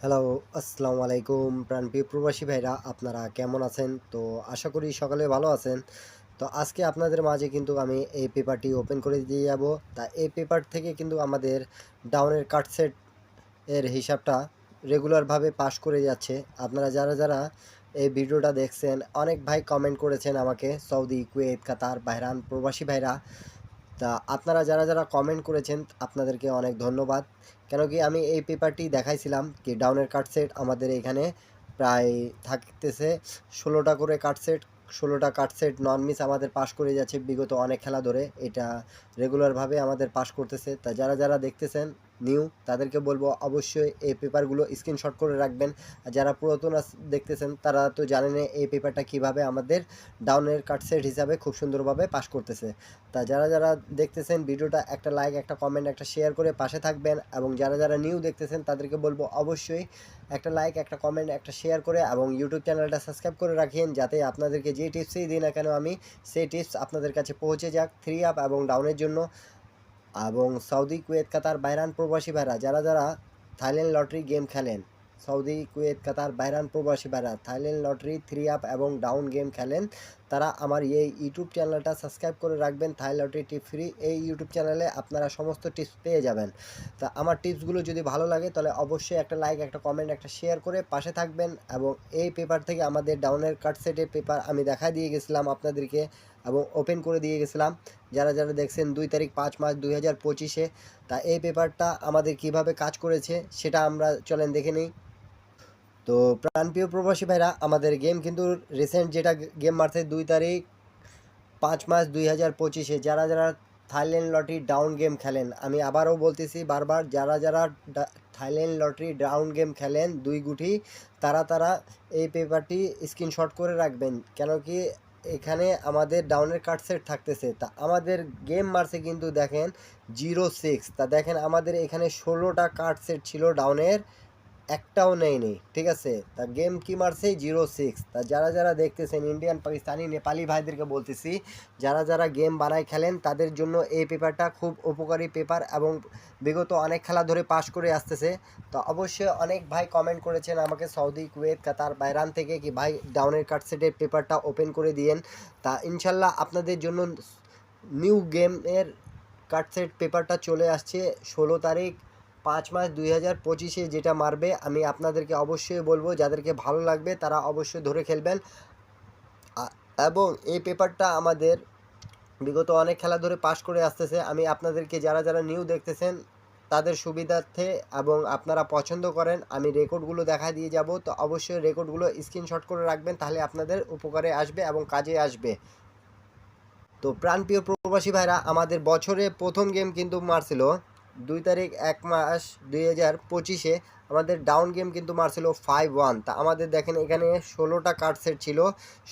Hello, আসসালামু আলাইকুম প্রাণপ্রিয় প্রবাসী ভাইরা আপনারা কেমন আছেন? তো আশা করি সকলে ভালো আছেন। তো আজকে আপনাদের মাঝে কিন্তু আমি এই পেপারটি ওপেন করে দিয়ে যাব। তা এই পেপার থেকে কিন্তু আমাদের ডাউনের কাটসেট এর হিসাবটা রেগুলারভাবে পাস করে যাচ্ছে। আপনারা যারা এই ভিডিওটা দেখছেন, অনেক ভাই কমেন্ট করেছেন আমাকে সৌদি, কুয়েত, কাতার, বাহরাইন প্রবাসী ভাইরা। তা আপনারা যারা কমেন্ট করেছেন আপনাদেরকে অনেক ধন্যবাদ। কেন কি আমি এই পেপারটি দেখাইছিলাম কি ডাউনের কাটসেট আমাদের এখানে প্রায় থাকতেছে 16টা করে কাটসেট। 16টা কাটসেট নন মিস আমাদের পাস করে যাচ্ছে বিগত অনেক খেলা ধরে। এটা রেগুলারভাবে আমাদের পাস করতেছে। তা যারা দেখতেছেন নিউ তাদেরকে বলবো অবশ্যই এই পেপারগুলো স্ক্রিনশট করে রাখবেন। আর যারা পুরাতন দেখতেছেন তারা তো জানেন এই পেপারটা কিভাবে আমাদের ডাউনের কাটসেট হিসাবে খুব সুন্দরভাবে পাস করতেছে। তা যারা দেখতেছেন ভিডিওটা একটা লাইক, একটা কমেন্ট, একটা শেয়ার করে পাশে থাকবেন। এবং যারা নিউ দেখতেছেন তাদেরকে বলবো অবশ্যই একটা লাইক, একটা কমেন্ট, একটা শেয়ার করে এবং ইউটিউব চ্যানেলটা সাবস্ক্রাইব করে রাখেন, যাতে আপনাদেরকে যে টিপসই দিই না কেন আমি সেই টিপস আপনাদের কাছে পৌঁছে যাক থ্রি আপ এবং ডাউনের জন্য। এবং সৌদি, কুয়েত, কাতার, বাহরাইন প্রবাসী ভাইরা যারা থাইল্যান্ড লটারি গেম খেলেন, সৌদি, কুয়েত, কাতার, বাহরাইন প্রবাসী ভাইরা থাইল্যান্ড লটারি থ্রি আপ এবং ডাউন গেম খেলেন, তারা আমার এই ইউটিউব চ্যানেলটা সাবস্ক্রাইব করে রাখবেন। থাই লটারি টিপ ফ্রি এই ইউটিউব চ্যানেলে আপনারা সমস্ত টিপস পেয়ে যাবেন। তা আমার টিপসগুলো যদি ভালো লাগে তাহলে অবশ্যই একটা লাইক, একটা কমেন্ট, একটা শেয়ার করে পাশে থাকবেন। এবং এই পেপার থেকে আমাদের ডাউনের কাটসেটের পেপার আমি দেখা দিয়ে গেছিলাম আপনাদেরকে এবং ওপেন করে দিয়ে গেছিলাম। যারা দেখছেন 2 তারিখ 5 মাস 2025-এ। তা এই পেপারটা আমাদের কিভাবে কাজ করেছে সেটা আমরা চলেন দেখে নিই। তো প্রাণপ্রিয় প্রবাসী ভাইরা আমাদের গেম কিন্তু রিসেন্ট যেটা গেম মারছে 2 তারিখ 5 মাস 2025-এ, যারা থাইল্যান্ড লটারি ডাউন গেম খেলেন, আমি আবারও বলতেছি বারবার, যারা থাইল্যান্ড লটারি ডাউন গেম খেলেন দুই গুটি, তারা এই পেপারটি স্ক্রিনশট করে রাখবেন। কেন কি এখানে আমাদের ডাউনের কার্ড সেট থাকতেছে। তা আমাদের গেম মারছে কিন্তু দেখেন 06। তা দেখেন আমাদের এখানে 16টা কার্ড সেট ছিল ডাউনের, একটাও নেয়নি। ঠিক আছে, তা গেম কি মারছে 06। তা যারা দেখতেছেন ইন্ডিয়ান, পাকিস্তানি, নেপালি ভাইদেরকে বলতেছি, যারা গেম বানায় খেলেন তাদের জন্য এই পেপারটা খুব উপকারী পেপার এবং বিগত অনেক খেলা ধরে পাস করে আসতেছে। তো অবশ্যই অনেক ভাই কমেন্ট করেছেন আমাকে সৌদি, কুয়েত, কাতার, বাহরাইন থেকে কি ভাই ডাউনের কার্ড সেটের পেপারটা ওপেন করে দিয়েন। তা ইনশাল্লাহ আপনাদের জন্য নিউ গেমের কার্ড সেট পেপারটা চলে আসছে 16 তারিখ 5 মাস 2025-এ, যেটা মারবে আমি আপনাদেরকে অবশ্যই বলবো, যাদেরকে ভালো লাগবে তারা অবশ্যই ধরে খেলবেন। এবং এই পেপারটা আমাদের বিগত অনেক খেলা ধরে পাস করে আসতেছে। আমি আপনাদেরকে যারা নিউ দেখতেছেন তাদের সুবিধার্থে এবং আপনারা পছন্দ করেন আমি রেকর্ডগুলো দেখা দিয়ে যাব। তো অবশ্যই রেকর্ডগুলো স্ক্রিনশট করে রাখবেন, তাহলে আপনাদের উপকারে আসবে এবং কাজে আসবে। তো প্রাণপ্রিয় প্রবাসী ভাইরা আমাদের বছরে প্রথম গেম কিন্তু মারছিল 2 তারিখ 1 মাস 2025-এ, আমাদের ডাউন গেম কিন্তু মারছিল 5-1। তা আমাদের দেখেন এখানে 16টা কার্ড সেট ছিল,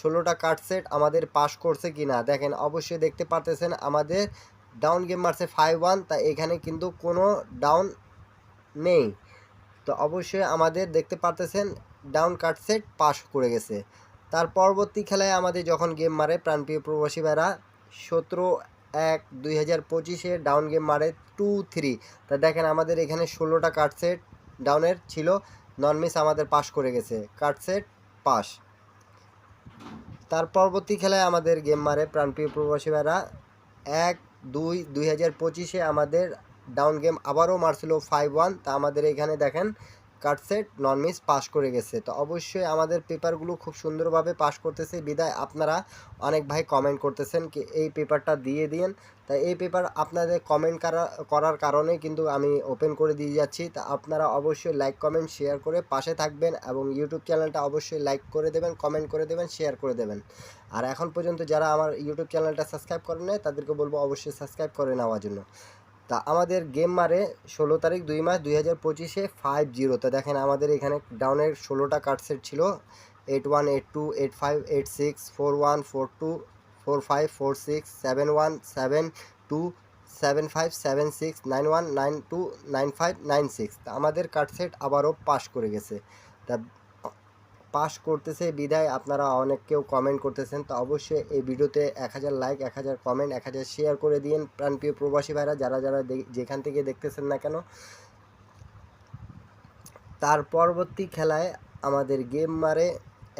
16টা কার্ড সেট আমাদের পাস করছে কি না দেখেন, অবশ্যই দেখতে পারতেছেন আমাদের ডাউন গেম মারছে 5-1। তা এখানে কিন্তু কোনো ডাউন নেই। তো অবশ্যই আমাদের দেখতে পারতেছেন ডাউন কার্ড সেট পাস করে গেছে। তার পরবর্তী খেলায় আমাদের যখন গেম মারে প্রাণপ্রিয় প্রবাসী ভাইরা 17/1/2025-এ ডাউন গেম মারে 2-3। তা দেখেন আমাদের এখানে 16টা কার্ড সেট ডাউনের ছিল, নন মিস আমাদের পাস করে গেছে, কার্ড সেট পাস। তার পরবর্তী খেলায় আমাদের গেম মারে প্রাণপ্রিয় প্রবাসী ভাইরা 1/2/2025-এ আমাদের ডাউন গেম আবারও মারছিল 5-1। তা আমাদের এখানে দেখেন কাটসেট নন মিস পাস করে গেছে। তো অবশ্যই আমাদের পেপারগুলো খুব সুন্দরভাবে পাস করতেছে বিদায় আপনারা অনেক ভাই কমেন্ট করতেছেন কি এই পেপারটা দিয়ে দিন। তাই এই পেপার আপনাদের কমেন্ট করার কারণে কিন্তু আমি ওপেন করে দিয়ে যাচ্ছি। তা আপনারা অবশ্যই লাইক, কমেন্ট, শেয়ার করে পাশে থাকবেন এবং ইউটিউব চ্যানেলটা অবশ্যই লাইক করে দেবেন, কমেন্ট করে দেবেন, শেয়ার করে দেবেন। আর এখন পর্যন্ত যারা আমার ইউটিউব চ্যানেলটা সাবস্ক্রাইব করে নেয় তাদেরকে বলবো অবশ্যই সাবস্ক্রাইব করে নেওয়ার জন্য। তা আমাদের গেম মারে 16 তারিখ 2 মাস 2025-এ 5-0। তা দেখেন আমাদের এখানে ডাউনের 16টা কার্ড সেট ছিল 8-1 8-2 8-5 8-6 4-1 4-2 4-5 4-6 7-1 7-2 7-5 7-6 9-1 9-2 9-5 9-6। তা আমাদের কার্ড সেট আবারও পাস করে গেছে। তা পাস করতেছে বিদায় আপনারা অনেক কেউ কমেন্ট করতেছেন। তো অবশ্যই এই ভিডিওতে 1000 লাইক, 1000 কমেন্ট, 1000 শেয়ার করে দিন প্রাণপ্রিয় প্রবাসী ভাইরা, যারা যেখান থেকে দেখতেছেন না কেন। তার পরবর্তী খেলায় আমাদের গেম মারে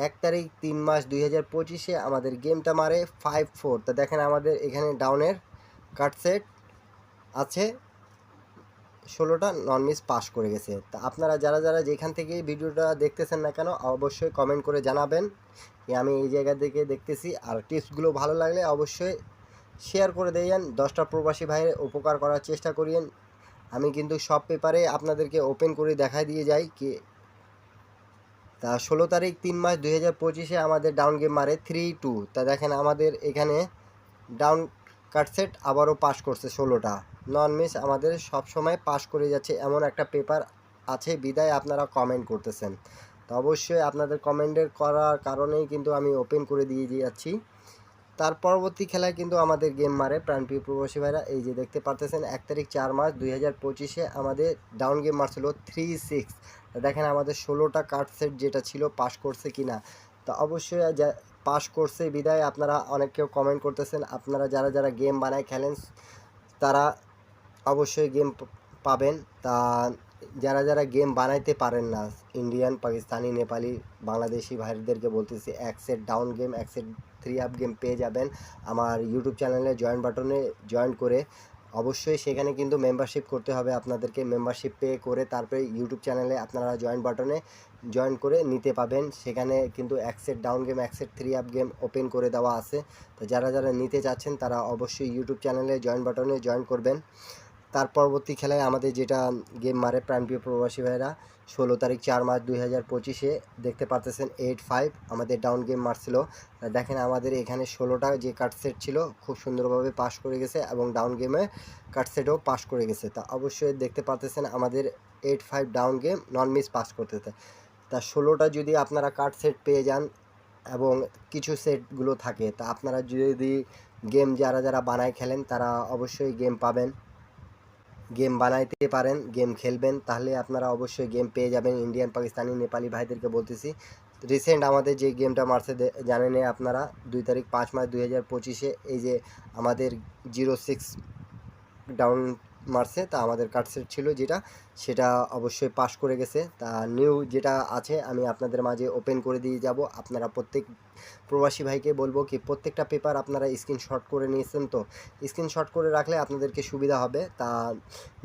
1 তারিখ 3 মাস 2025-এ আমাদের গেমটা মারে 5-4। তা দেখেন আমাদের এখানে ডাউনের কাট সেট আছে 16টা, নন মিস পাস করে গেছে। তা আপনারা যারা যারা যেখান থেকে ভিডিওটা দেখতেছেন না কেন অবশ্যই কমেন্ট করে জানাবেন যে আমি এই জায়গা থেকে দেখতেছি। আর টিপসগুলো ভালো লাগলে অবশ্যই শেয়ার করে দেন, 10টা প্রবাসী ভাইয়ের উপকার করার চেষ্টা করিয়েন। আমি কিন্তু সব পেপারে আপনাদেরকে ওপেন করে দেখাই দিয়ে যাই কি। তা 16 তারিখ 3 মাস 2025-এ আমাদের ডাউন গেম মারে 3-2। তা দেখেন আমাদের এখানে ডাউন কাট সেট আবারও পাস করছে 16টা, নন মিস আমাদের সব সময় পাস করে যাচ্ছে এমন একটা পেপার আছে বিদায় আপনারা কমেন্ট করতেছেন। তো অবশ্যই আপনাদের কমেন্টের করার কারণেই কিন্তু আমি ওপেন করে দিয়ে যাচ্ছি। তার পরবর্তী খেলায় কিন্তু আমাদের গেম মারে প্রাণপ্রিয় প্রবাসী ভাইরা, এই যে দেখতে পারতেছেন 1 তারিখ 4 মাস 2025-এ আমাদের ডাউন গেম মারছিল 3-6। দেখেন আমাদের 16টা কার্ড সেট যেটা ছিল পাস করছে কিনা। তো অবশ্যই পাস করছে বিদায় আপনারা অনেক কেউ কমেন্ট করতেছেন। আপনারা যারা যারা গেম বানায় খেলেন তারা অবশ্যই গেম পাবেন। তা যারা যারা গেম বানাইতে পারেন না, ইন্ডিয়ান, পাকিস্তানি, নেপালি, বাংলাদেশি ভাইদেরকে বলতেছি, এক সেট ডাউন গেম, এক সেট 3 আপ গেম পেয়ে যাবেন আমার ইউটিউব চ্যানেলে জয়েন বাটনে জয়েন করে। অবশ্যই সেখানে কিন্তু মেম্বারশিপ করতে হবে আপনাদেরকে, মেম্বারশিপ পে করে তারপরে ইউটিউব চ্যানেলে আপনারা জয়েন বাটনে জয়েন করে নিতে পাবেন। সেখানে কিন্তু এক সেট ডাউন গেম, এক সেট 3 আপ গেম ওপেন করে দেওয়া আছে। তো যারা যারা নিতে চাচ্ছেন তারা অবশ্যই ইউটিউব চ্যানেলে জয়েন বাটনে জয়েন করবেন। তার পরবর্তী খেলায় আমাদের যেটা গেম মারে প্রাণপ্রিয় প্রবাসী ভাইরা 16 তারিখ 4 মাস 2025-এ দেখতে পারতেছেন 8-5 আমাদের ডাউন গেম মারছিল। দেখেন আমাদের এখানে 16টা যে কাট সেট ছিল খুব সুন্দরভাবে পাস করে গেছে এবং ডাউন গেমে কাট সেটও পাস করে গেছে। তা অবশ্যই দেখতে পারতেছেন আমাদের 8-5 ডাউন গেম নন মিস পাস করতেছে। তা 16টা যদি আপনারা কাট সেট পেয়ে যান এবং কিছু সেটগুলো থাকে, তা আপনারা যদি গেম যারা যারা বানায় খেলেন তারা অবশ্যই গেম পাবেন, গেম বানাইতে পারেন, গেম খেলবেন, তাহলে আপনারা অবশ্যই গেম পেয়ে যাবেন। ইন্ডিয়ান, পাকিস্তানি, নেপালি ভাইদেরকে বলতেছি, রিসেন্ট আমাদের যে গেমটা মারছে জানেন আপনারা 2 তারিখ 5 মাস 2025-এ এই যে আমাদের 06 ডাউন মারছে। তা আমাদের কাটসেট ছিল যেটা, সেটা অবশ্যই পাস করে গেছে। তা নিউ যেটা আছে আমি আপনাদের মাঝে ওপেন করে দিয়ে যাব। আপনারা প্রত্যেক প্রবাসী ভাইকে বলবো কি প্রত্যেকটা পেপার আপনারা স্ক্রিনশট করে নিয়েছেন, তো স্ক্রিনশট করে রাখলে আপনাদেরকে সুবিধা হবে। তা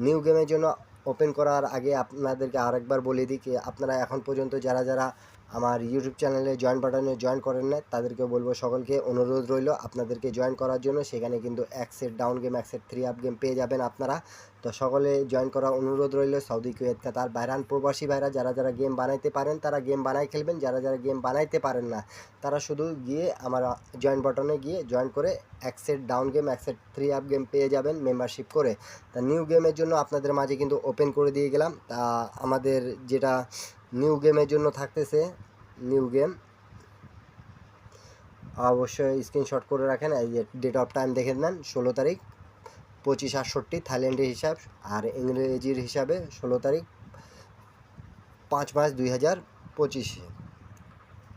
নিউ গেমের জন্য ওপেন করার আগে আপনাদেরকে আরেকবার বলে দিই কি আপনারা এখন পর্যন্ত যারা যারা আমার ইউটিউব চ্যানেলে জয়েন বাটনে জয়েন করেন না তাদেরকে বলবো, সকলকে অনুরোধ রইল আপনাদেরকে জয়েন করার জন্য। সেখানে কিন্তু এক সেট ডাউন গেম, এক সেট 3 আপ গেম পেয়ে যাবেন আপনারা। তো সকলে জয়েন করার অনুরোধ রইল। সৌদি, কুয়েত, কাতার, বাহরাইন প্রবাসী ভাইরা যারা যারা গেম বানাইতে পারেন তারা গেম বানাই খেলবেন, যারা যারা গেম বানাইতে পারেন না তারা শুধু গিয়ে আমার জয়েন বাটনে গিয়ে জয়েন করে এক সেট ডাউন গেম, এক সেট 3 আপ গেম পেয়ে যাবেন মেম্বারশিপ করে। তা নিউ গেমের জন্য আপনাদের মাঝে কিন্তু ওপেন করে দিয়ে গেলাম। তা আমাদের যেটা নিউ গেমের জন্য থাকতেছে, নিউ গেম অবশ্যই স্ক্রিনশট করে রাখেন। এই যে ডেট অফ টাইম দেখে নেন 16 তারিখ 2568 থাইল্যান্ডের হিসাব, আর ইংরেজির হিসাবে 16 তারিখ 5 মাস 2025-এ।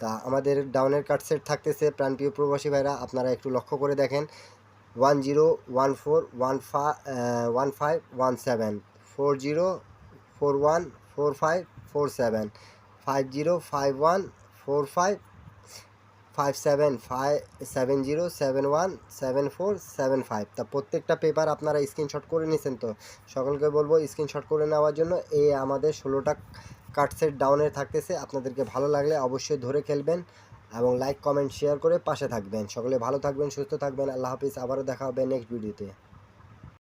তা আমাদের ডাউনের কাট সেট থাকতেছে প্রাণপ্রিয় প্রবাসী ভাইরা আপনারা একটু লক্ষ্য করে দেখেন 10141517 40414547 505147717475। তা প্রত্যেকটা পেপার আপনারা স্ক্রিনশট করে নিয়েছেন, তো সকলকে বলবো স্ক্রিনশট করে নেওয়ার জন্য। এই আমাদের 16টা কাট সেট ডাউনের থাকতেছে, আপনাদেরকে ভালো লাগলে অবশ্যই ধরে খেলবেন এবং লাইক, কমেন্ট, শেয়ার করে পাশে থাকবেন। সকলে ভালো থাকবেন, সুস্থ থাকবেন। আল্লাহ হাফিজ, আবারও দেখা হবে নেক্সট ভিডিওতে।